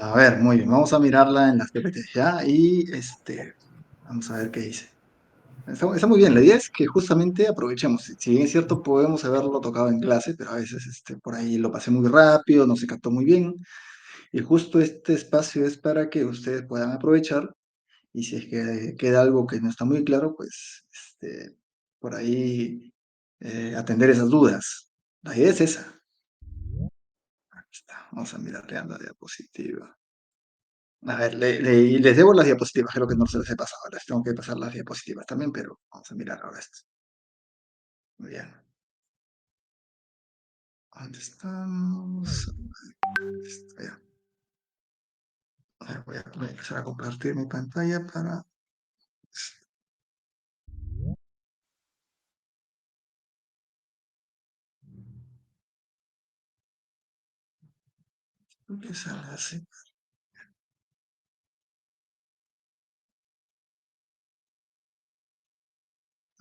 A ver, muy bien, vamos a mirarla en las PPT, ¿ya? Y vamos a ver qué dice. Está muy bien, la idea es que justamente aprovechemos. Si bien es cierto, podemos haberlo tocado en clase, pero a veces por ahí lo pasé muy rápido, no se captó muy bien. Y justo este espacio es para que ustedes puedan aprovechar. Y si es que queda algo que no está muy claro, pues por ahí atender esas dudas. La idea es esa. Aquí está. Vamos a mirarle a la diapositiva. A ver, y les debo las diapositivas, creo que no se las he pasado. Les tengo que pasar las diapositivas también, pero vamos a mirar ahora esto. Muy bien. ¿Dónde estamos? Ya. A ver, voy a empezar a compartir mi pantalla para empezar así.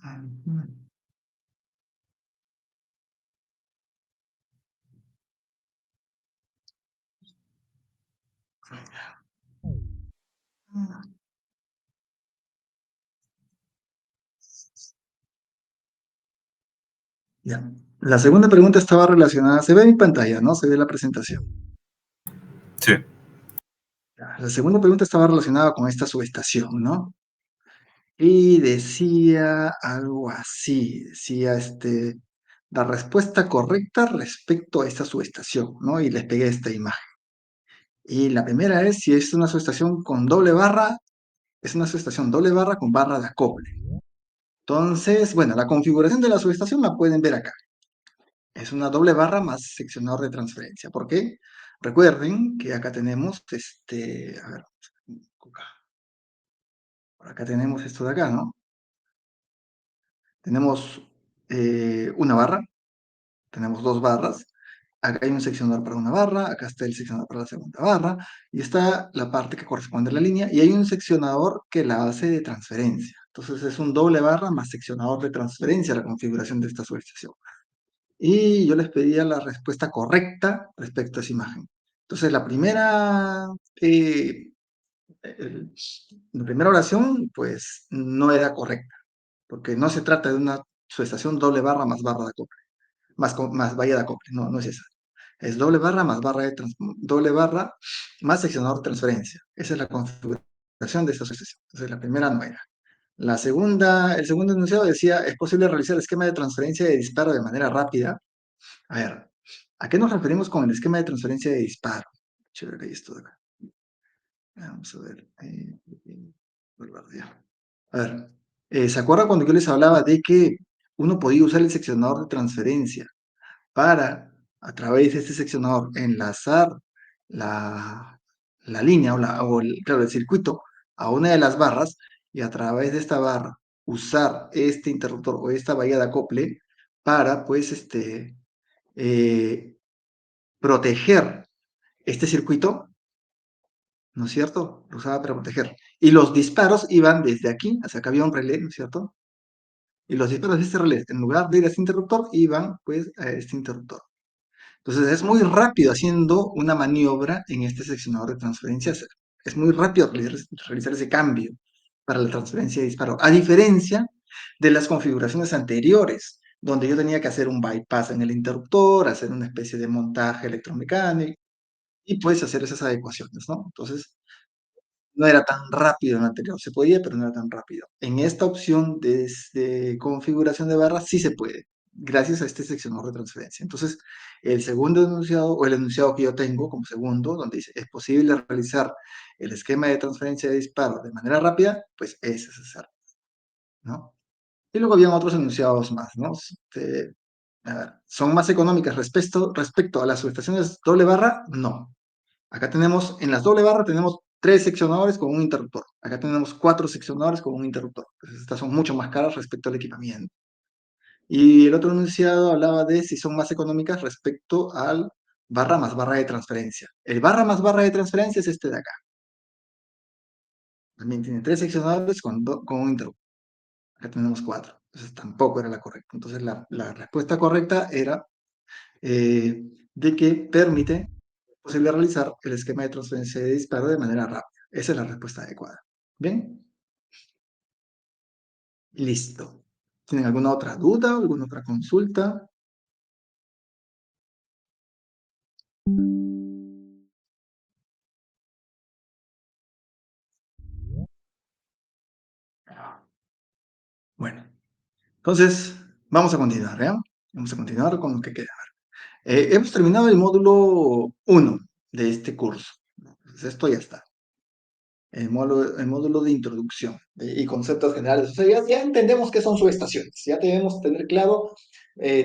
Ujú. Ya. La segunda pregunta estaba relacionada, se ve mi pantalla, ¿no? Se ve la presentación. Sí, Ya. La segunda pregunta estaba relacionada con esta subestación, ¿no? Y decía algo así, decía la respuesta correcta respecto a esta subestación, ¿no? Y les pegué esta imagen. Y la primera es si es una subestación con doble barra, es una subestación doble barra con barra de acople. Entonces, bueno, la configuración de la subestación la pueden ver acá. Es una doble barra más seccionador de transferencia. ¿Por qué? Recuerden que acá tenemos, a ver, por acá tenemos esto de acá, ¿no? Tenemos una barra, tenemos dos barras. Acá hay un seccionador para una barra, acá está el seccionador para la segunda barra, y está la parte que corresponde a la línea, y hay un seccionador que la hace de transferencia. Entonces es un doble barra más seccionador de transferencia la configuración de esta subestación. Y yo les pedía la respuesta correcta respecto a esa imagen. Entonces el- la primera oración, pues no era correcta, porque no se trata de una subestación doble barra más barra de acople, más valla de acople, no, no es esa. Es doble barra más doble barra más seccionador de transferencia. Esa es la configuración de esta subestación. Entonces la primera no era. El segundo enunciado decía, es posible realizar el esquema de transferencia de disparo de manera rápida. A ver, ¿a qué nos referimos con el esquema de transferencia de disparo? Chévere esto de acá. Vamos a ver. Volver. A ver, ¿se acuerdan cuando yo les hablaba de que uno podía usar el seccionador de transferencia para, a través de este seccionador, enlazar la, la línea claro, el circuito a una de las barras y a través de esta barra usar este interruptor o esta bahía de acople para, pues, eh, proteger este circuito, ¿no es cierto? Lo usaba para proteger. Y los disparos iban desde aquí, hacia acá había un relé, ¿no es cierto? Y los disparos de este relé, en lugar de ir a este interruptor, iban pues a este interruptor. Entonces es muy rápido haciendo una maniobra en este seccionador de transferencias. Es muy rápido realizar ese cambio para la transferencia de disparo. A diferencia de las configuraciones anteriores, donde yo tenía que hacer un bypass en el interruptor, hacer una especie de montaje electromecánico y pues hacer esas adecuaciones, ¿no? Entonces no era tan rápido en el anterior. Se podía, pero no era tan rápido. En esta opción de configuración de barras sí se puede, gracias a este seccionador de transferencia. Entonces, el segundo enunciado, o el enunciado que yo tengo como segundo, donde dice, es posible realizar el esquema de transferencia de disparo de manera rápida, pues ese es ese, ¿no? Y luego habían otros enunciados más, ¿no? A ver, ¿son más económicas respecto a las subestaciones doble barra? No. Acá tenemos, en las doble barra tenemos tres seccionadores con un interruptor. Acá tenemos cuatro seccionadores con un interruptor. Entonces, estas son mucho más caras respecto al equipamiento. Y el otro enunciado hablaba de si son más económicas respecto al barra más barra de transferencia. El barra más barra de transferencia es este de acá. También tiene tres seccionadores con un interruptor. Acá tenemos cuatro. Entonces tampoco era la correcta. Entonces la respuesta correcta era de que permite posible realizar el esquema de transferencia de disparo de manera rápida. Esa es la respuesta adecuada. ¿Bien? Listo. ¿Tienen alguna otra duda, alguna otra consulta? Bueno, entonces vamos a continuar, ¿ya? Vamos a continuar con lo que queda. Hemos terminado el módulo 1 de este curso. Entonces, esto ya está. El módulo de introducción y conceptos generales. O sea, ya entendemos qué son subestaciones. Ya debemos tener claro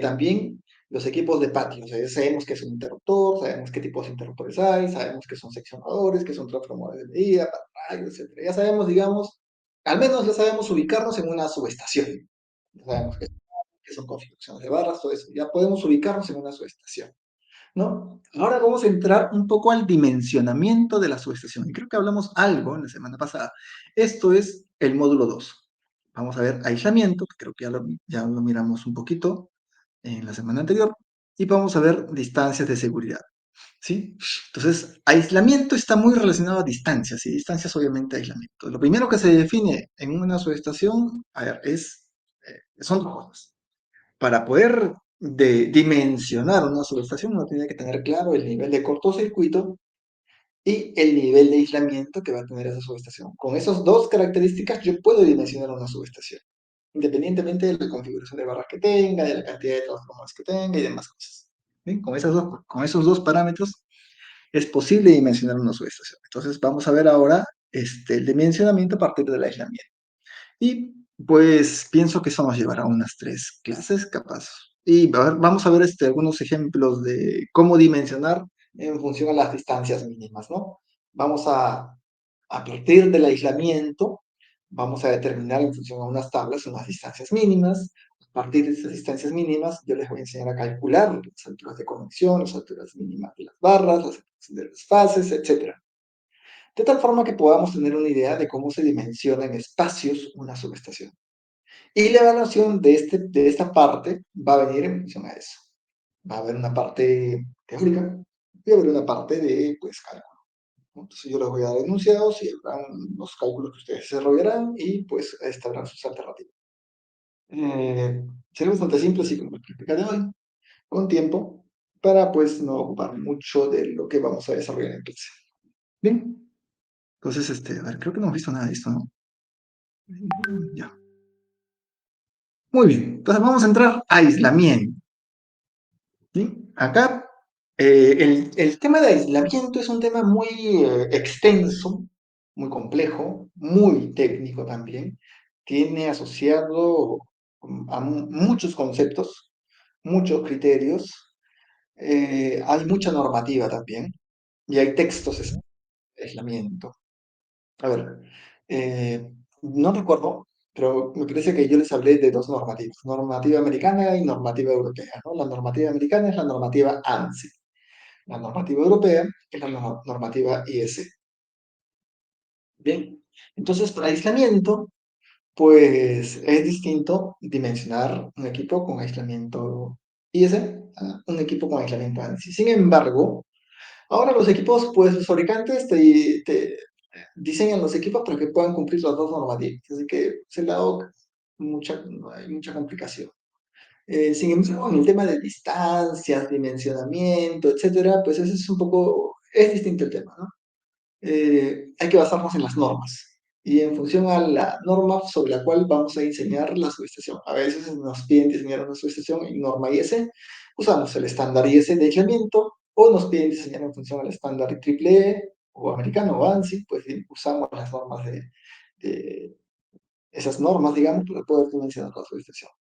también los equipos de patio. O sea, ya sabemos qué es un interruptor, sabemos qué tipos de interruptores hay, sabemos qué son seccionadores, qué son transformadores de medida, radios, etc. Ya sabemos, digamos, al menos ya sabemos ubicarnos en una subestación. Ya sabemos qué son configuraciones de barras, todo eso. Ya podemos ubicarnos en una subestación. ¿No? Ahora vamos a entrar un poco al dimensionamiento de la subestación. Y creo que hablamos algo en la semana pasada. Esto es el módulo 2. Vamos a ver aislamiento, que creo que ya lo miramos un poquito en la semana anterior. Y vamos a ver distancias de seguridad. ¿Sí? Entonces, aislamiento está muy relacionado a distancias, y distancias obviamente aislamiento. Lo primero que se define en una subestación, a ver, son dos cosas. Para poder dimensionar una subestación, uno tiene que tener claro el nivel de cortocircuito y el nivel de aislamiento que va a tener esa subestación. Con esas dos características yo puedo dimensionar una subestación, independientemente de la configuración de barras que tenga, de la cantidad de transformadores que tenga y demás cosas. ¿Bien? Con esos dos parámetros es posible dimensionar una subestación. Entonces vamos a ver ahora el dimensionamiento a partir del aislamiento. Y pues pienso que eso nos llevará a unas 3 clases, capaz. Y vamos a ver algunos ejemplos de cómo dimensionar en función a las distancias mínimas, ¿no? Vamos a partir del aislamiento, vamos a determinar en función a unas tablas unas distancias mínimas. A partir de esas distancias mínimas, yo les voy a enseñar a calcular las alturas de conexión, las alturas mínimas de las barras, las alturas de las fases, etcétera, de tal forma que podamos tener una idea de cómo se dimensiona en espacios una subestación. Y la evaluación de esta parte va a venir en función a eso. Va a haber una parte teórica y va a haber una parte de pues, cálculo. Entonces yo les voy a dar enunciados y habrán los cálculos que ustedes desarrollarán y pues estarán sus alternativas. Será bastante simple, así como la práctica de hoy, con tiempo, para pues no ocupar mucho de lo que vamos a desarrollar en clase. Bien, entonces, a ver, creo que no hemos visto nada de esto, ¿no? Ya. Muy bien, entonces vamos a entrar a aislamiento. ¿Sí? Acá, el tema de aislamiento es un tema muy extenso, muy complejo, muy técnico también. Tiene asociado a muchos conceptos, muchos criterios. Hay mucha normativa también y hay textos de aislamiento. A ver, eh, no recuerdo, pero me parece que yo les hablé de dos normativas, normativa americana y normativa europea, ¿no? La normativa americana es la normativa ANSI, la normativa europea es la normativa IS. Bien, entonces para aislamiento, pues es distinto dimensionar un equipo con aislamiento IS a un equipo con aislamiento ANSI. Sin embargo, ahora los equipos, pues los fabricantes te diseñan los equipos para que puedan cumplir las dos normativas. Así que ese lado no hay mucha complicación. Sin embargo, en el tema de distancias, dimensionamiento, etcétera, pues ese es es distinto el tema, ¿no? Hay que basarnos en las normas y en función a la norma sobre la cual vamos a diseñar la subestación. A veces nos piden diseñar una subestación en norma IS, usamos el estándar IS de aislamiento, o nos piden diseñar en función al estándar IEEE o americano o ANSI, pues usamos las normas de esas normas, digamos, para poder dimensionar la subestación.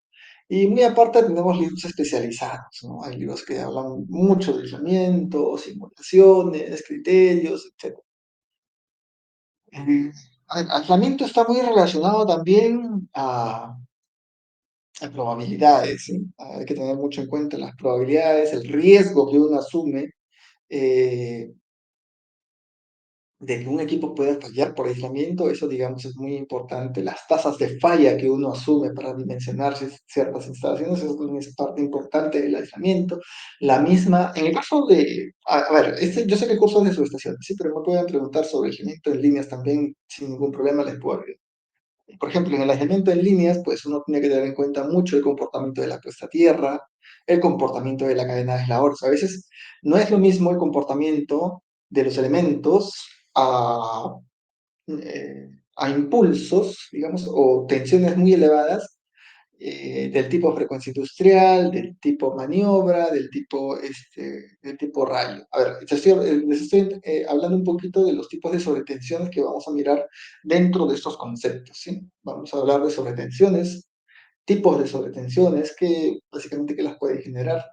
Y muy aparte tenemos libros especializados, ¿no? Hay libros que hablan mucho de aislamiento, simulaciones, criterios, etc. El aislamiento está muy relacionado también a probabilidades, ¿sí? Hay que tener mucho en cuenta las probabilidades, el riesgo que uno asume, eh, de que un equipo pueda fallar por aislamiento, eso digamos es muy importante. Las tasas de falla que uno asume para dimensionar ciertas instalaciones, eso también es parte importante del aislamiento. La misma, en el caso de, a ver, yo sé que cursos de subestaciones, sí, pero me pueden preguntar sobre aislamiento en líneas también, sin ningún problema les puedo ayudar. Por ejemplo, en el aislamiento en líneas, pues uno tiene que tener en cuenta mucho el comportamiento de la puesta a tierra, el comportamiento de la cadena de eslabones. A veces no es lo mismo el comportamiento de los elementos a, a impulsos, digamos, o tensiones muy elevadas del tipo frecuencia industrial, del tipo maniobra, del tipo rayo. A ver, les estoy hablando un poquito de los tipos de sobretensiones que vamos a mirar dentro de estos conceptos, ¿sí? Vamos a hablar de sobretensiones, tipos de sobretensiones, que básicamente que las puede generar,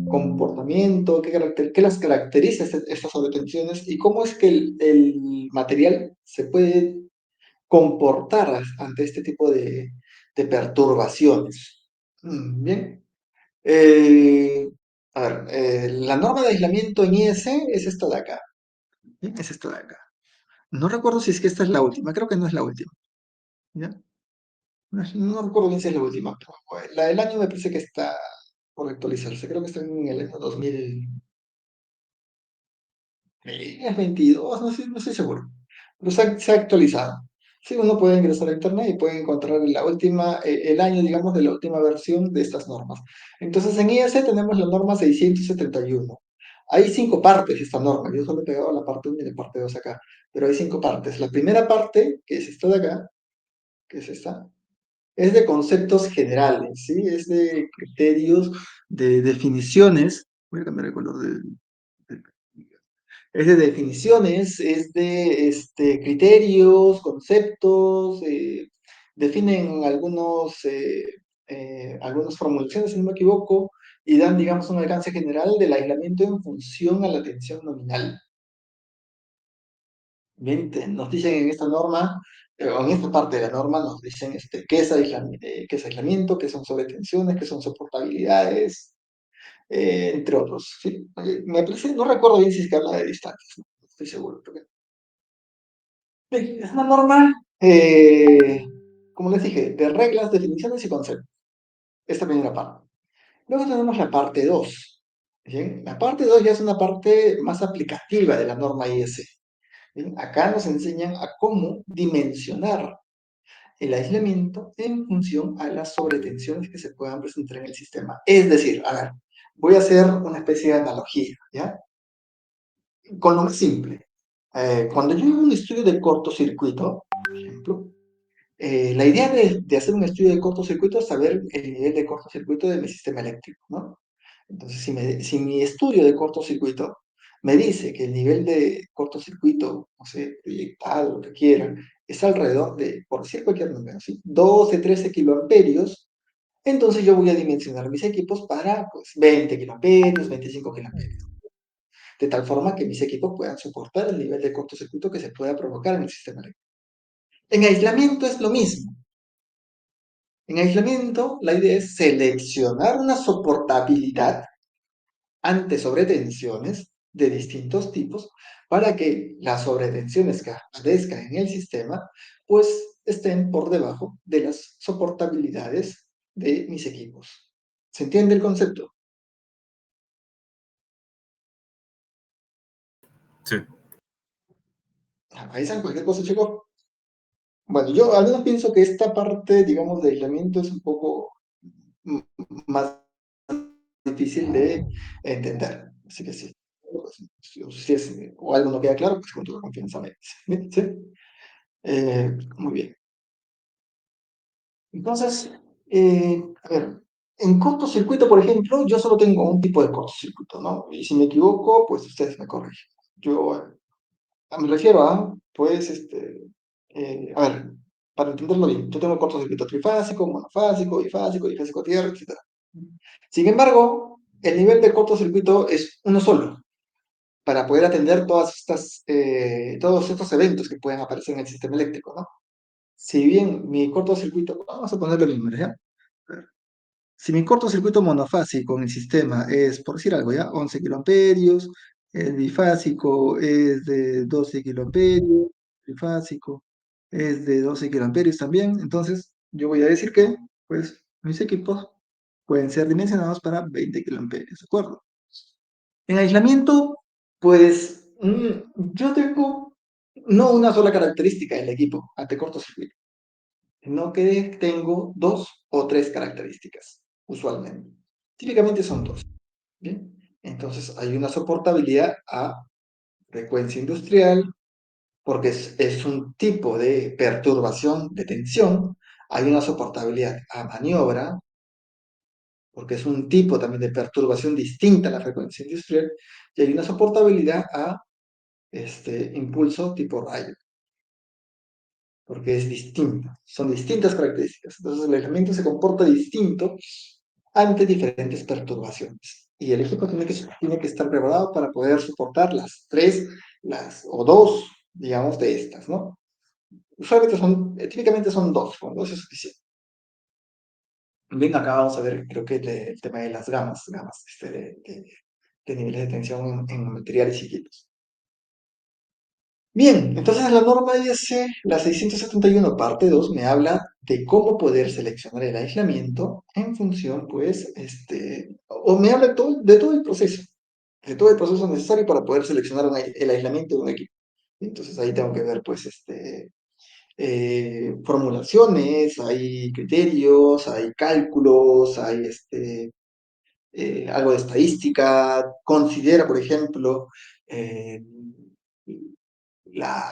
comportamiento, qué las caracteriza estas sobretensiones y cómo es que el material se puede comportar ante este tipo de perturbaciones. Bien. Eh, a ver, la norma de aislamiento en IS es esta de acá. Bien, es esta de acá. No recuerdo si es que esta es la última, creo que no es la última. ¿Ya? No recuerdo bien si es la última, pero la del año me parece que está por actualizarse. Creo que está en el año 2000. Es 22, no sé, no estoy seguro. Pero se ha actualizado. Sí, uno puede ingresar a internet y puede encontrar el año, digamos, de la última versión de estas normas. Entonces, en IS tenemos la norma 671. Hay 5 partes esta norma. Yo solo he pegado la parte 1 y la parte 2 acá. Pero hay 5 partes. La primera parte, que es esta de acá, que es esta, es de conceptos generales, ¿sí? Es de criterios, de definiciones. Voy a cambiar el color del es de definiciones, es de criterios, conceptos, definen algunas formulaciones, si no me equivoco, y dan, digamos, un alcance general del aislamiento en función a la tensión nominal. Bien, nos dicen en esta norma, o en esta parte de la norma, nos dicen qué es aislamiento, qué son sobretensiones, qué son soportabilidades, entre otros. ¿Sí? Me parece, no recuerdo bien si es que habla de distancias, no estoy seguro. Es una norma, como les dije, de reglas, definiciones y conceptos. Esta primera parte. Luego tenemos la parte 2. ¿Bien? La parte 2 ya es una parte más aplicativa de la norma IS. ¿Bien? Acá nos enseñan a cómo dimensionar el aislamiento en función a las sobretensiones que se puedan presentar en el sistema. Es decir, a ver, voy a hacer una especie de analogía, ¿ya? Con lo más simple. Cuando yo hago un estudio de cortocircuito, por ejemplo, la idea de hacer un estudio de cortocircuito es saber el nivel de cortocircuito de mi sistema eléctrico, ¿no? Entonces, si mi estudio de cortocircuito me dice que el nivel de cortocircuito, no sé, proyectado, lo que quieran, es alrededor de, por decir cualquier número, ¿sí? 12, 13 kiloamperios, entonces yo voy a dimensionar mis equipos para, pues, 20 kiloamperios, 25 kiloamperios, de tal forma que mis equipos puedan soportar el nivel de cortocircuito que se pueda provocar en el sistema eléctrico. En aislamiento es lo mismo. En aislamiento, la idea es seleccionar una soportabilidad ante sobretensiones de distintos tipos para que las sobretensiones que aparezcan en el sistema pues estén por debajo de las soportabilidades de mis equipos. ¿Se entiende el concepto? Sí. Ahí están cualquier cosa, chicos. Bueno, yo al menos pienso que esta parte, digamos, de aislamiento es un poco más difícil de entender. Así que sí. Pues, si es, o algo no queda claro, pues con toda confianza me dice. ¿Sí? Muy bien. Entonces, a ver, en cortocircuito, por ejemplo, yo solo tengo un tipo de cortocircuito, ¿no? Y si me equivoco, pues ustedes me corrigen. Yo me refiero a, pues, a ver, para entenderlo bien, yo tengo cortocircuito trifásico, monofásico, bifásico, difásico tierra, etc. Sin embargo, el nivel de cortocircuito es uno solo, para poder atender todos estos eventos que pueden aparecer en el sistema eléctrico, ¿no? Si bien mi cortocircuito, vamos a ponerle números, ¿ya? Si mi cortocircuito monofásico en el sistema es, por decir algo, ¿ya? 11 kiloamperios, el bifásico es de 12 kiloamperios, trifásico es de 12 kiloamperios también. Entonces, yo voy a decir que, pues, mis equipos pueden ser dimensionados para 20 kiloamperios, ¿de acuerdo? En aislamiento, pues, yo tengo no una sola característica del equipo ante cortocircuito, sino que tengo dos o tres características, usualmente. Típicamente son dos, ¿bien? Entonces, hay una soportabilidad a frecuencia industrial, porque es un tipo de perturbación de tensión. Hay una soportabilidad a maniobra, porque es un tipo también de perturbación distinta a la frecuencia industrial. Y hay una soportabilidad a impulso tipo rayo, porque es distinto. Son distintas características. Entonces el aislamiento se comporta distinto ante diferentes perturbaciones. Y el equipo tiene que estar preparado para poder soportar las tres, o dos, digamos, de estas, ¿no? Usualmente típicamente son dos, con dos es suficiente. Bien, acá vamos a ver, creo que el tema de las gamas de niveles de tensión en materiales y equipos. Bien, entonces la norma IS, la 671 parte 2, me habla de cómo poder seleccionar el aislamiento en función, pues, o me habla de todo el proceso necesario para poder seleccionar el aislamiento de un equipo. Entonces ahí tengo que ver, pues, formulaciones, hay criterios, hay cálculos, hay algo de estadística, considera, por ejemplo, eh,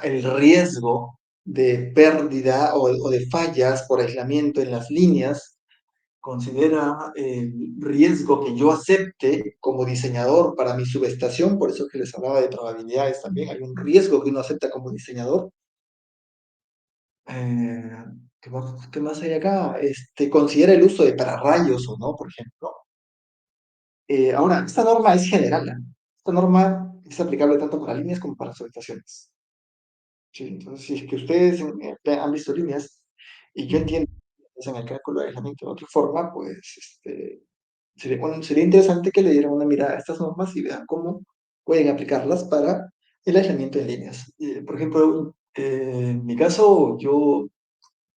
el riesgo de pérdida o de fallas por aislamiento en las líneas, considera el riesgo que yo acepte como diseñador para mi subestación, por eso que les hablaba de probabilidades también, hay un riesgo que uno acepta como diseñador. Eh, qué más hay acá? Considera el uso de pararrayos o no, por ejemplo. Ahora, esta norma es general, ¿eh? Esta norma es aplicable tanto para líneas como para subestaciones. ¿Sí? Entonces, si es que ustedes han visto líneas y yo entiendo que hacen el cálculo de aislamiento de otra forma, pues sería interesante que le dieran una mirada a estas normas y vean cómo pueden aplicarlas para el aislamiento de líneas. Por ejemplo, en mi caso, yo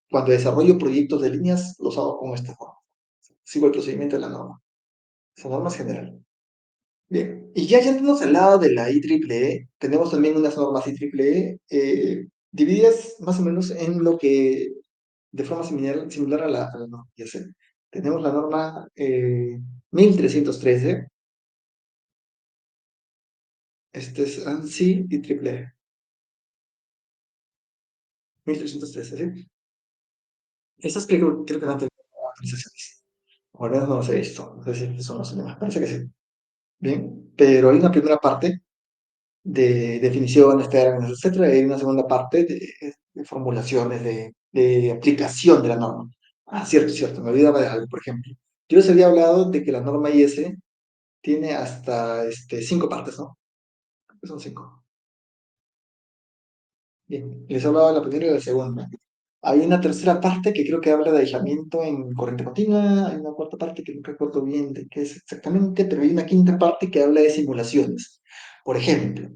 cuando desarrollo proyectos de líneas, los hago con esta forma. Sigo el procedimiento de la norma. Esa norma es general. Bien, y ya yéndonos al lado de la IEEE, tenemos también unas normas IEEE divididas más o menos en lo que, de forma similar a la norma IS. Tenemos la norma 1313, este es ANSI y IEEE. 1313, ¿sí? Estas creo que no han tenido actualizaciones. Ahora no las he visto, no sé si son las mismas, parece que sí. Bien, pero hay una primera parte de definiciones, términos, etcétera, y hay una segunda parte de formulaciones, de aplicación de la norma. Ah, cierto, cierto, me olvidaba de algo, por ejemplo. Yo les había hablado de que la norma IS tiene hasta 5 partes, ¿no? Son 5. Bien, les hablaba de la primera y de la segunda. Hay una tercera parte que creo que habla de aislamiento en corriente continua, hay una cuarta parte que no recuerdo bien de qué es exactamente, pero hay una quinta parte que habla de simulaciones. Por ejemplo,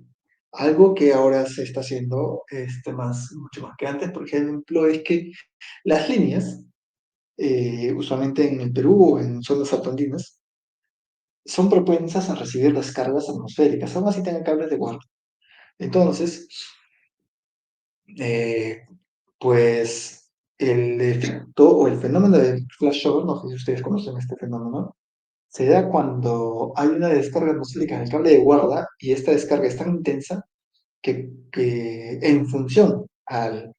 algo que ahora se está haciendo mucho más que antes, por ejemplo, es que las líneas, usualmente en el Perú o en zonas altoandinas, son propensas a recibir descargas atmosféricas, aún así tengan cables de guarda. Entonces, eh, pues el efecto o el fenómeno del flashover, no sé si ustedes conocen este fenómeno, se da cuando hay una descarga atmosférica en el cable de guarda y esta descarga es tan intensa que en función al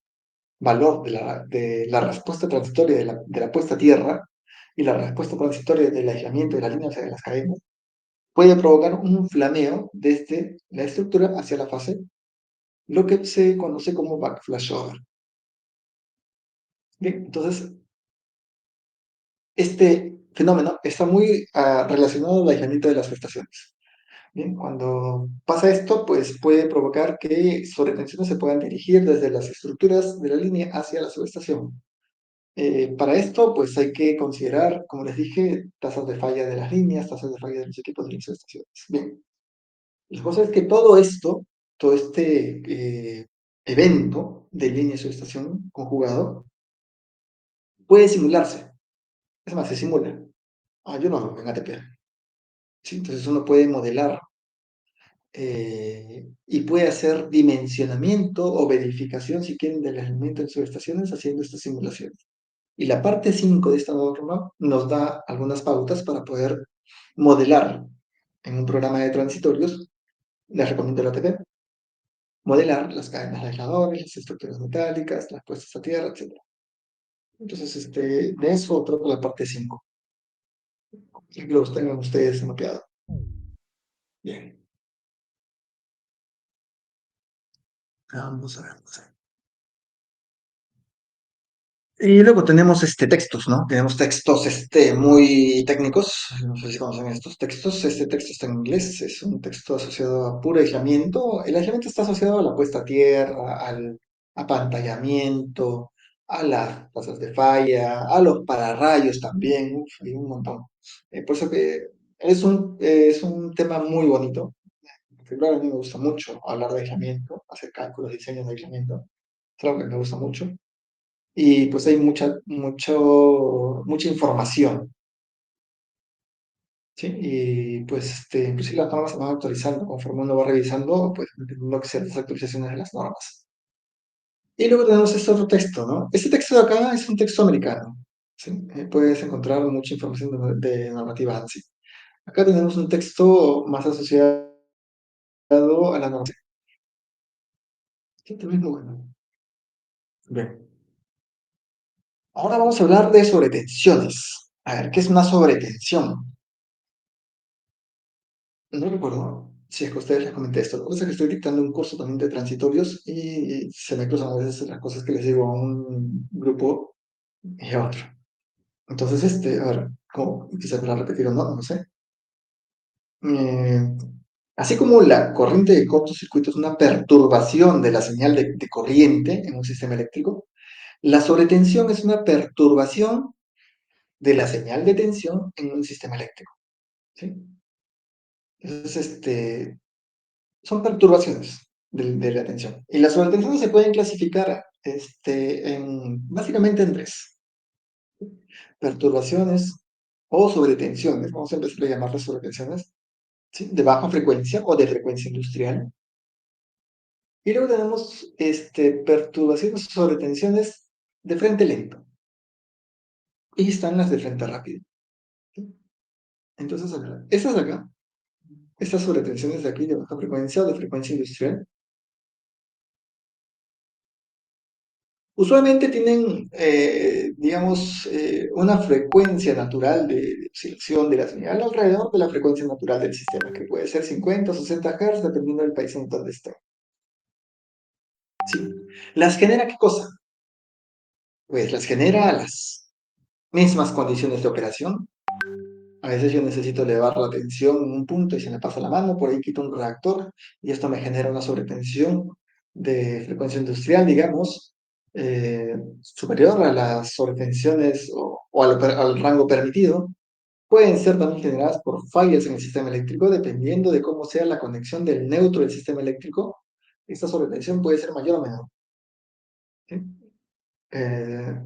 valor de la respuesta transitoria de la puesta a tierra y la respuesta transitoria del aislamiento de la línea, o sea, de las cadenas, puede provocar un flameo desde la estructura hacia la fase, lo que se conoce como backflashover. Bien, entonces, este fenómeno está muy relacionado al aislamiento de las estaciones. Bien, cuando pasa esto, pues puede provocar que sobretensiones se puedan dirigir desde las estructuras de la línea hacia la subestación. Para esto, pues hay que considerar, como les dije, tasas de falla de las líneas, tasas de falla de los equipos de las subestaciones. Bien, La cosa es que todo esto, todo este evento de línea de subestación conjugado, puede simularse. Es más, se simula. Yo no hago en ATP. ¿Sí? Entonces uno puede modelar y puede hacer dimensionamiento o verificación, si quieren, del elemento en subestaciones haciendo estas simulaciones. Y la parte 5 de esta norma nos da algunas pautas para poder modelar en un programa de transitorios, les recomiendo el ATP, modelar las cadenas de aisladores, las estructuras metálicas, las puestas a tierra, etc. Entonces, de eso trata la parte 5. Y que los tengan ustedes mapeado. Bien. Vamos a ver. Y luego tenemos textos, ¿no? Tenemos textos muy técnicos. No sé si conocen estos textos. Este texto está en inglés. Es un texto asociado a puro aislamiento. El aislamiento está asociado a la puesta a tierra, al apantallamiento, a las tasas de falla, a los pararrayos también. Uf, hay un montón. Por eso que es un tema muy bonito. Porque claro, a mí me gusta mucho hablar de aislamiento, hacer cálculos, diseños de aislamiento. Es algo que me gusta mucho y pues hay mucha información, ¿sí? Y pues inclusive las normas se van actualizando conforme uno va revisando, pues lo que ciertas actualizaciones de las normas. Y luego tenemos este otro texto, ¿no? Este texto de acá es un texto americano, ¿sí? Puedes encontrar mucha información de normativa ANSI. Acá tenemos un texto más asociado a la norma. Sí, también es muy bueno. Bien. Ahora vamos a hablar de sobretensiones. A ver, ¿qué es una sobretensión? No recuerdo si es que a ustedes les comenté esto. Lo que pasa es que estoy dictando un curso también de transitorios y se me cruzan a veces las cosas que les digo a un grupo y a otro. Entonces, a ver, ¿cómo quizás para repetir o no? No sé. Eh, Así como la corriente de cortocircuito es una perturbación de la señal de corriente en un sistema eléctrico, la sobretensión es una perturbación de la señal de tensión en un sistema eléctrico. ¿Sí? Entonces, son perturbaciones de la atención. Y las sobretensiones se pueden clasificar básicamente en tres. Perturbaciones o sobretensiones, vamos a empezar a llamarlas sobretensiones, ¿sí? De baja frecuencia o de frecuencia industrial. Y luego tenemos perturbaciones o sobretensiones de frente lento. Y están las de frente rápido. ¿Sí? Entonces, acá, estas de acá, estas sobretensiones de aquí de baja frecuencia o de frecuencia industrial, usualmente tienen, digamos, una frecuencia natural de oscilación de la señal alrededor de la frecuencia natural del sistema, que puede ser 50 o 60 Hz dependiendo del país en donde esté. ¿Sí? ¿Las genera qué cosa? Pues las genera a las mismas condiciones de operación. A veces yo necesito elevar la tensión en un punto y se me pasa la mano, por ahí quito un reactor y esto me genera una sobretensión de frecuencia industrial, digamos, superior a las sobretensiones o al rango permitido. Pueden ser también generadas por fallas en el sistema eléctrico, dependiendo de cómo sea la conexión del neutro del sistema eléctrico. Esta sobretensión puede ser mayor o menor. ¿Sí? Eh,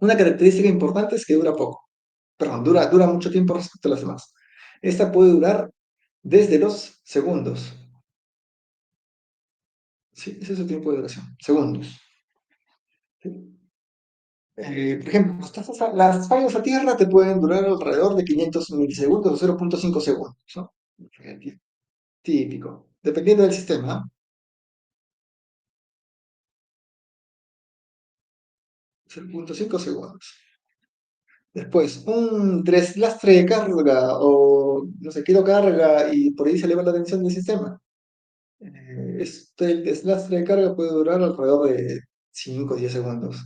una característica importante es que dura poco. Perdón, dura mucho tiempo respecto a las demás. Esta puede durar desde los segundos. Sí, ese es su tiempo de duración. Segundos. ¿Sí? Por ejemplo, las fallas a tierra te pueden durar alrededor de 500 milisegundos o 0.5 segundos, ¿no? Típico. Dependiendo del sistema, 0.5 segundos. Después, un deslastre de carga o, no sé, quiero carga y por ahí se eleva la tensión del sistema. El deslastre de carga puede durar alrededor de 5 o 10 segundos.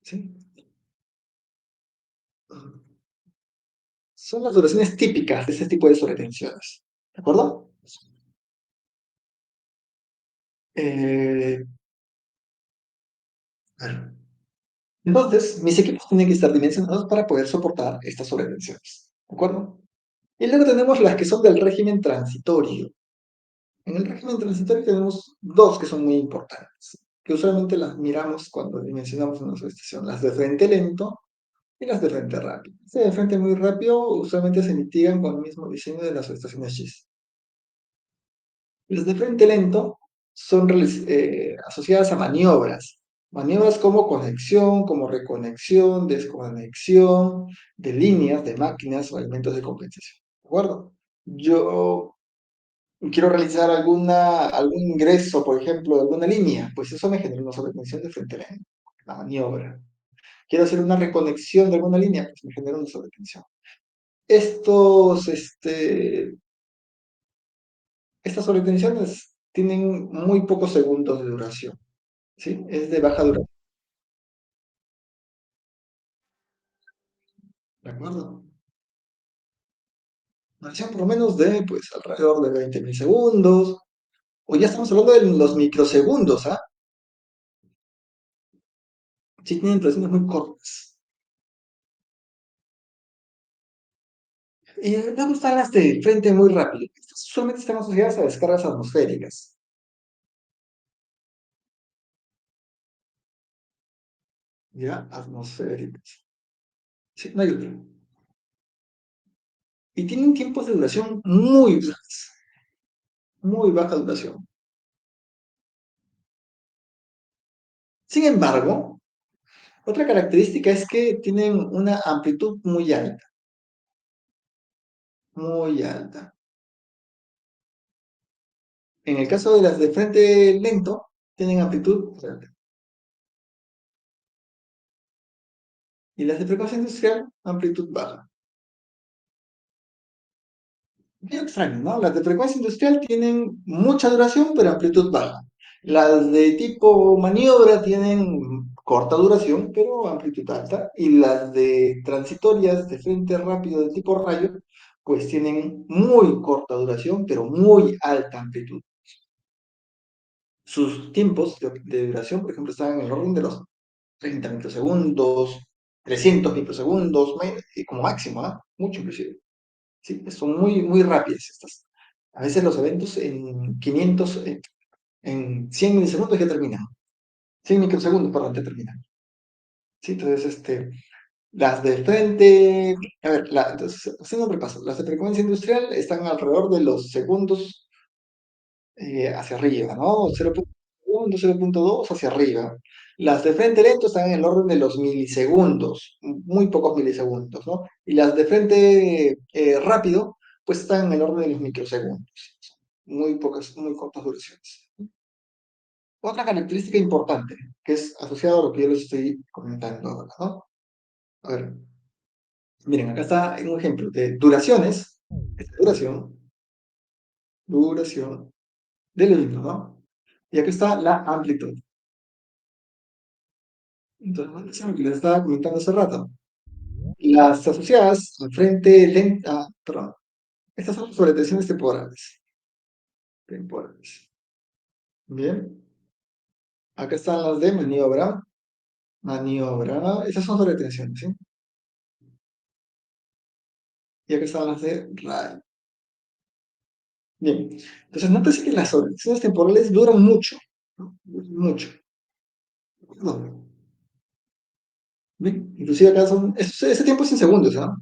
¿Sí? Son las duraciones típicas de este tipo de sobretensiones. ¿De acuerdo? Eh, a ver. Entonces, mis equipos tienen que estar dimensionados para poder soportar estas sobretensiones. ¿De acuerdo? Y luego tenemos las que son del régimen transitorio. En el régimen transitorio tenemos dos que son muy importantes, que usualmente las miramos cuando dimensionamos una subestación, las de frente lento y las de frente rápido. Las de frente muy rápido usualmente se mitigan con el mismo diseño de las subestaciones GIS. Las de frente lento son asociadas a maniobras. Maniobras como conexión, como reconexión, desconexión de líneas, de máquinas o elementos de compensación. ¿De acuerdo? Yo quiero realizar algún ingreso, por ejemplo, de alguna línea, pues eso me genera una sobretensión de frente lento, la maniobra. Quiero hacer una reconexión de alguna línea, pues me genera una sobretensión. Estos, estas sobretensiones tienen muy pocos segundos de duración, ¿sí? Es de baja duración, ¿de acuerdo? Duración por lo menos de, pues, alrededor de 20 milisegundos, o ya estamos hablando de los microsegundos, ¿ah? Sí, tienen duraciones muy cortas. Y luego están las de frente muy rápido. Estas solamente están asociadas a descargas atmosféricas, ¿ya? Atmosféricas. Sí, no hay otra. Y tienen tiempos de duración muy baja duración. Sin embargo, otra característica es que tienen una amplitud muy alta. En el caso de las de frente lento, tienen amplitud alta. Y las de frecuencia industrial, amplitud baja. Bien extraño, ¿no? Las de frecuencia industrial tienen mucha duración, pero amplitud baja. Las de tipo maniobra tienen corta duración, pero amplitud alta. Y las de transitorias de frente rápido de tipo rayo, pues tienen muy corta duración, pero muy alta amplitud. Sus tiempos de duración, por ejemplo, están en el orden de los 30 microsegundos, 300 microsegundos, como máximo, ¿ah? Mucho inclusive. Sí, son muy rápidas estas. A veces los eventos en 500, en 100 milisegundos ya terminan. 100 microsegundos, perdón, ya terminan. Sí, entonces, las de frente, a ver, entonces, haciendo un repaso, las de frecuencia industrial están alrededor de los segundos hacia arriba, ¿no? 0.1, 0.2 hacia arriba. Las de frente lento están en el orden de los milisegundos, muy pocos milisegundos, ¿no? Y las de frente rápido, pues están en el orden de los microsegundos. Muy pocas, muy cortas duraciones. Otra característica importante, que es asociada a lo que yo les estoy comentando ahora, ¿no? A ver, miren, acá está un ejemplo de duraciones, esta duración del himno, ¿no? Y aquí está la amplitud. Entonces, es lo que les estaba comentando hace rato. Las asociadas al frente lenta, perdón, estas son sobretensiones temporales. Temporales. Bien. Acá están las de maniobra. Maniobra. Esas son sobretensiones, ¿sí? Y acá están las de radio. Bien. Entonces, nótese que las sobretensiones temporales duran mucho, ¿no? Duran mucho. No. Bien. Inclusive acá son, ese tiempo es en segundos, ¿ah?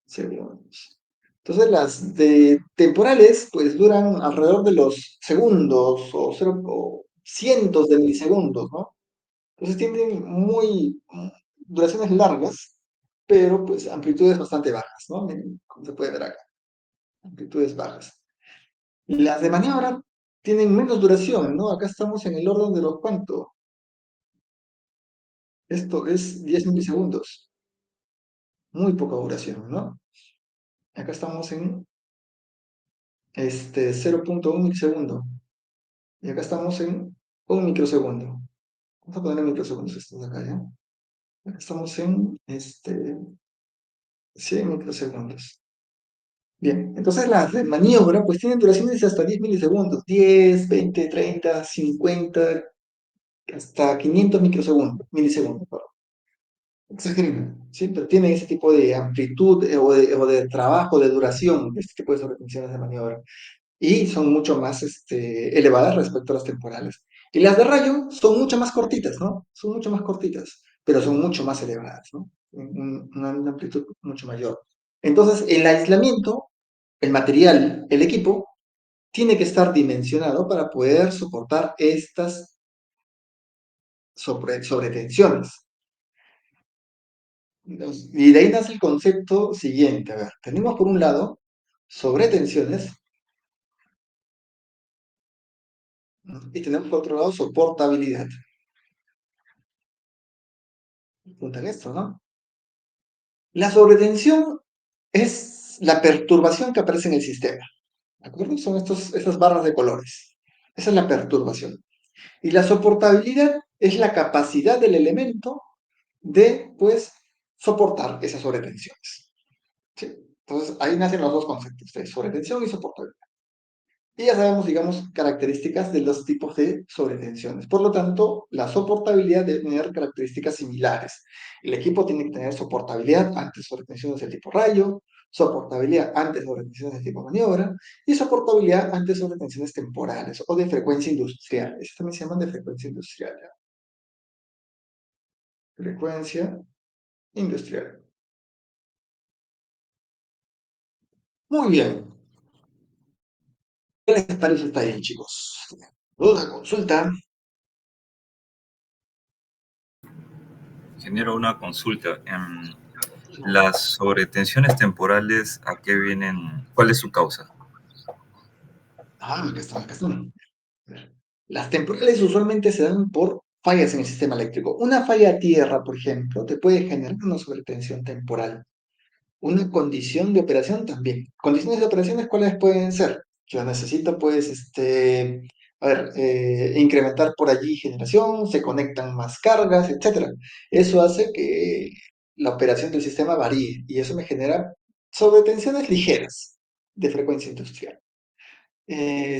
Segundos. Entonces las de temporales pues duran alrededor de los segundos o cientos de milisegundos, ¿no? Entonces tienen duraciones largas, pero pues amplitudes bastante bajas, ¿no? Miren, como se puede ver acá, amplitudes bajas. Y las de maniobra tienen menos duración, ¿no? Acá estamos en el orden de los cuánto. Esto es 10 milisegundos, muy poca duración, ¿no? Acá estamos en 0.1 milisegundo. Y acá estamos en un microsegundo. Vamos a poner en microsegundos estos de acá, ¿ya? Acá estamos en 100 microsegundos. Bien, entonces las de maniobra pues tienen duraciones de hasta 10 milisegundos. 10, 20, 30, 50, hasta 500 milisegundos, perdón. exageran, siempre tienen ese tipo de amplitud o de trabajo, de duración, de este tipo de sobretensiones de maniobra. Y son mucho más elevadas respecto a las temporales. Y las de rayo son mucho más cortitas, ¿no? Son mucho más cortitas, pero son mucho más elevadas, ¿no? Una amplitud mucho mayor. Entonces, el aislamiento, el material, el equipo, tiene que estar dimensionado para poder soportar estas sobretensiones. Y de ahí nace el concepto siguiente. A ver, tenemos por un lado sobretensiones, ¿no? Y tenemos por otro lado soportabilidad. Apuntan esto, ¿no? La sobretensión es la perturbación que aparece en el sistema. ¿De acuerdo? Son esas barras de colores. Esa es la perturbación. Y la soportabilidad es la capacidad del elemento de, pues, soportar esas sobretensiones. ¿Sí? Entonces, ahí nacen los dos conceptos, de sobretensión y soportabilidad. Y ya sabemos, digamos, características de los tipos de sobretensiones. Por lo tanto, la soportabilidad debe tener características similares. El equipo tiene que tener soportabilidad ante sobretensiones del tipo rayo, soportabilidad ante sobretensiones del tipo maniobra y soportabilidad ante sobretensiones temporales o de frecuencia industrial. Esas también se llaman de frecuencia industrial. ¿Ya? Frecuencia industrial. Muy bien. ¿Qué les parece esta bien, chicos? Duda, consulta. Genero una consulta. Las sobretensiones temporales, ¿a qué vienen? ¿Cuál es su causa? Acá están, acá están. Las temporales usualmente se dan por fallas en el sistema eléctrico. Una falla a tierra, por ejemplo, te puede generar una sobretensión temporal. Una condición de operación también. Condiciones de operaciones, ¿cuáles pueden ser? Yo necesito, pues, a ver, incrementar por allí generación, se conectan más cargas, etcétera. Eso hace que la operación del sistema varíe y eso me genera sobretensiones ligeras de frecuencia industrial.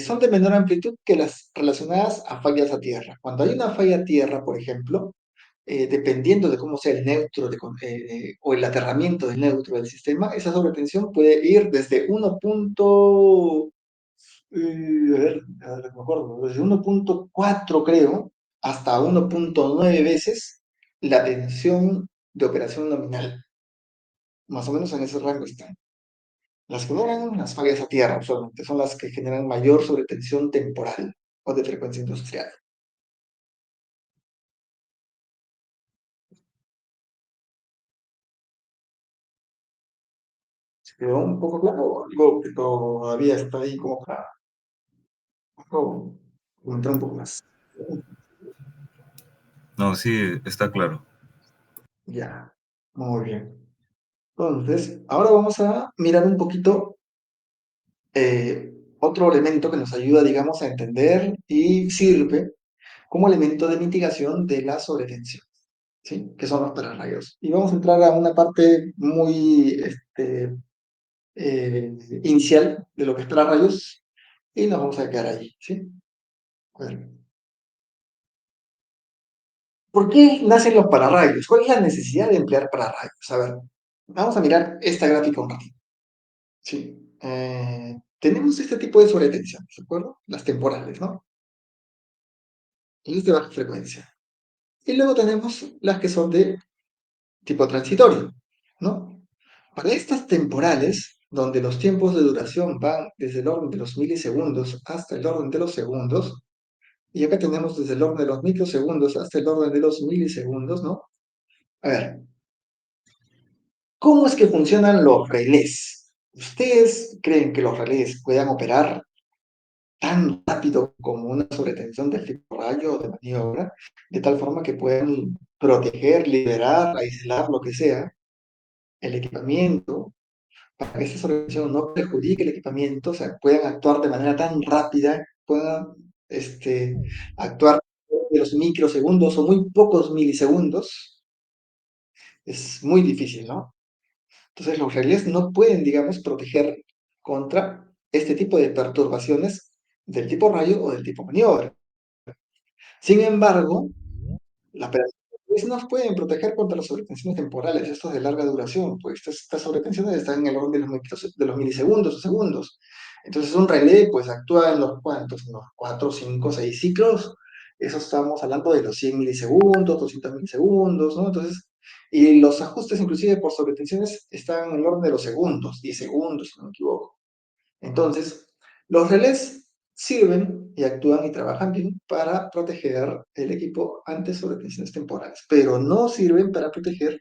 Son de menor amplitud que las relacionadas a fallas a tierra. Cuando hay una falla a tierra, por ejemplo, dependiendo de cómo sea el neutro o el aterramiento del neutro del sistema, esa sobretensión puede ir desde 1. A ver, me acuerdo, desde 1.4 creo, hasta 1.9 veces la tensión de operación nominal. Más o menos en ese rango está. Las que generan las fallas a tierra usualmente son las que generan mayor sobretensión temporal o de frecuencia industrial. ¿Se quedó un poco claro o algo que todavía está ahí como para comentar un poco más? No, sí, está claro. Ya, muy bien. Entonces, ahora vamos a mirar un poquito otro elemento que nos ayuda, digamos, a entender y sirve como elemento de mitigación de la sobretensión, ¿sí? Que son los pararrayos. Y vamos a entrar a una parte muy inicial de lo que es pararrayos y nos vamos a quedar allí, ¿sí? A ver, ¿por qué nacen los pararrayos? ¿Cuál es la necesidad de emplear pararrayos? A ver, vamos a mirar esta gráfica un ratito, ¿sí? Tenemos este tipo de sobretensiones, ¿de acuerdo? Las temporales, ¿no? Y es de baja frecuencia. Y luego tenemos las que son de tipo transitorio, ¿no? Para estas temporales, donde los tiempos de duración van desde el orden de los milisegundos hasta el orden de los segundos, y acá tenemos desde el orden de los microsegundos hasta el orden de los milisegundos, ¿no? A ver, ¿cómo es que funcionan los relés? ¿Ustedes creen que los relés puedan operar tan rápido como una sobretensión del tipo rayo o de maniobra, de tal forma que puedan proteger, liberar, aislar, lo que sea, el equipamiento, para que esta sobretensión no perjudique el equipamiento, o sea, puedan actuar de manera tan rápida, puedan actuar de los microsegundos o muy pocos milisegundos? Es muy difícil, ¿no? Entonces los relés no pueden, digamos, proteger contra este tipo de perturbaciones del tipo rayo o del tipo maniobra. Sin embargo, la operación pues nos pueden proteger contra las sobretensiones temporales, estos de larga duración, pues estas sobretensiones están en el orden de de los milisegundos o segundos. Entonces un relé pues actúa en los cuantos, en los 4, 5, 6 ciclos, eso estamos hablando de los 100 milisegundos, 200 milisegundos, ¿no? Entonces, y los ajustes inclusive por sobretensiones están en el orden de los segundos, 10 segundos, si no me equivoco. Entonces, los relés sirven y actúan y trabajan bien para proteger el equipo ante sobretensiones temporales, pero no sirven para proteger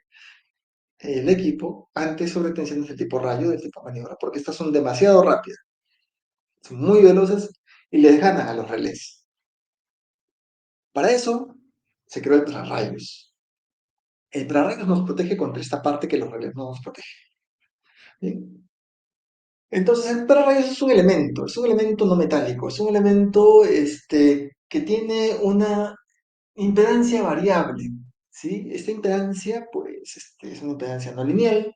el equipo ante sobretensiones del tipo rayo, del tipo maniobra, porque estas son demasiado rápidas, son muy veloces y les ganan a los relés. Para eso se creó el pararrayos. El pararrayos nos protege contra esta parte que los relés no nos protegen. ¿Bien? Entonces, el pararrayos es un elemento no metálico, es un elemento que tiene una impedancia variable, ¿sí? Esta impedancia, pues, es una impedancia no lineal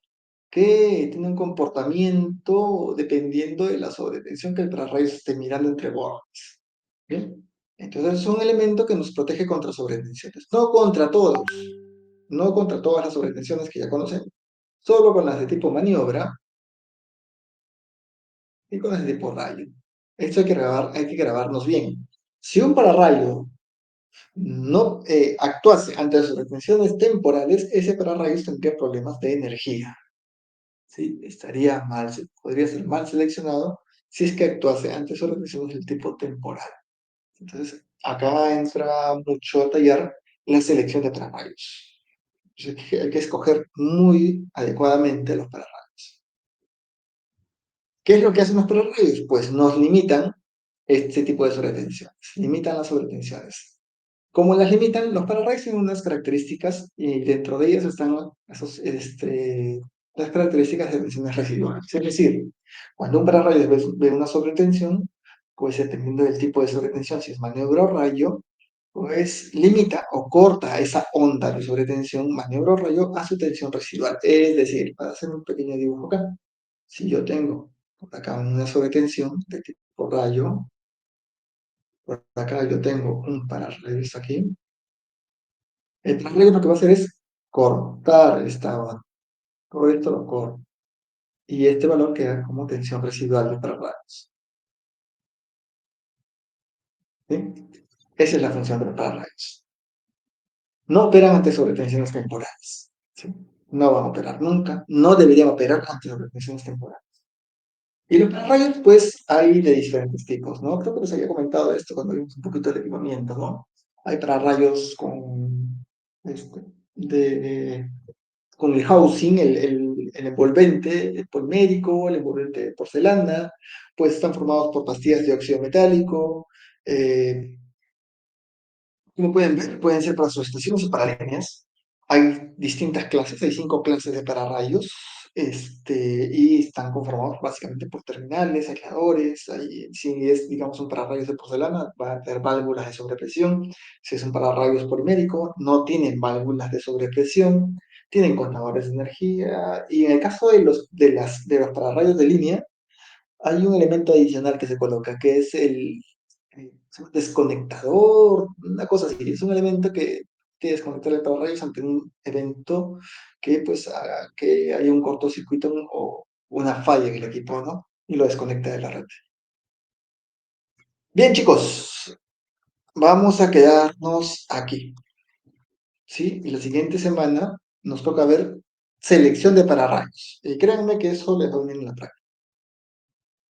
que tiene un comportamiento dependiendo de la sobretensión que el pararrayos esté mirando entre bordes, ¿bien? Entonces, es un elemento que nos protege contra sobretensiones, no contra todos, no contra todas las sobretensiones que ya conocemos, solo con las de tipo maniobra y con las de tipo rayo. Esto hay que grabarnos bien. Si un pararrayo no actuase ante las retenciones temporales, ese pararrayos tendría problemas de energía. ¿Sí? Estaría mal, podría ser mal seleccionado si es que actuase ante las retenciones del tipo temporal. Entonces, acá entra mucho a tallar la selección de pararrayos. Entonces, hay que escoger muy adecuadamente los pararrayos. ¿Qué es lo que hacen los pararrayos? Pues nos limitan este tipo de sobretensiones, limitan las sobretensiones. Como las limitan, los pararrays tienen unas características y dentro de ellas están las características de tensiones residuales. Es decir, cuando un pararrayo ve una sobretensión, pues dependiendo del tipo de sobretensión, si es maniobra o rayo, pues limita o corta esa onda de sobretensión, maniobra o rayo, a su tensión residual. Es decir, para hacer un pequeño dibujo acá, si yo tengo por acá una sobretensión de tipo rayo, por acá yo tengo un pararrayos aquí, el pararrayos lo que va a hacer es cortar esta banda. Todo esto lo corto. Y este valor queda como tensión residual de pararrayos. ¿Sí? Esa es la función de los pararrayos. No operan ante sobretensiones temporales. ¿Sí? No van a operar nunca. No deberían operar ante sobretensiones temporales. Y los pararrayos, pues, hay de diferentes tipos, ¿no? Creo que les había comentado esto cuando vimos un poquito del equipamiento, ¿no? Hay pararrayos este, de, con el housing, el envolvente el polimérico, el envolvente de porcelana, pues están formados por pastillas de óxido metálico. eh, Como pueden ver, pueden ser para subestaciones o para líneas. Hay distintas clases, hay 5 clases de pararrayos, y están conformados básicamente por terminales, aisladores. Si es, digamos, un pararrayos de porcelana, va a tener válvulas de sobrepresión. Si es un pararrayos polimérico, no tienen válvulas de sobrepresión, tienen contadores de energía. Y en el caso de los pararrayos de línea, hay un elemento adicional que se coloca, que es es un desconectador, una cosa así. Es un elemento que desconecta el pararrayos ante un evento que pues haga que haya un cortocircuito o una falla en el equipo, ¿no? Y lo desconecta de la red. Bien, chicos, vamos a quedarnos aquí, ¿sí? Y la siguiente semana nos toca ver selección de pararrayos. Y créanme que eso les va a venir en la práctica.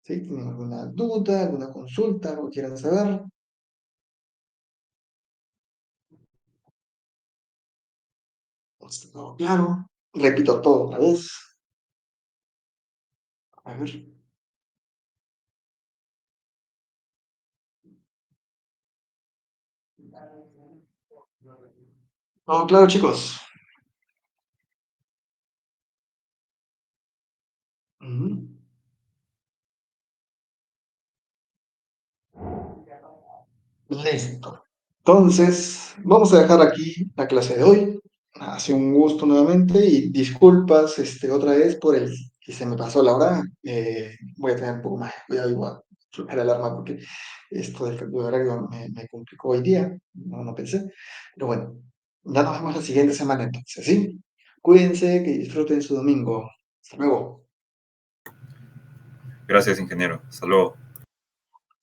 ¿Sí? ¿Tienen alguna duda, alguna consulta, algo que quieran saber? Pues, no, claro. Repito todo otra vez. A ver. No, claro, chicos. Ujú. Listo. Entonces, vamos a dejar aquí la clase de hoy. Ha sido un gusto nuevamente y disculpas otra vez por el que se me pasó la hora. Voy a tener un poco más de cuidado igual. La alarma porque esto del cambio de horario me complicó hoy día. No, no pensé. Pero bueno, Ya nos vemos la siguiente semana entonces, ¿sí? Cuídense, que disfruten su domingo. Hasta luego. Gracias, ingeniero. Hasta luego.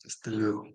Hasta luego.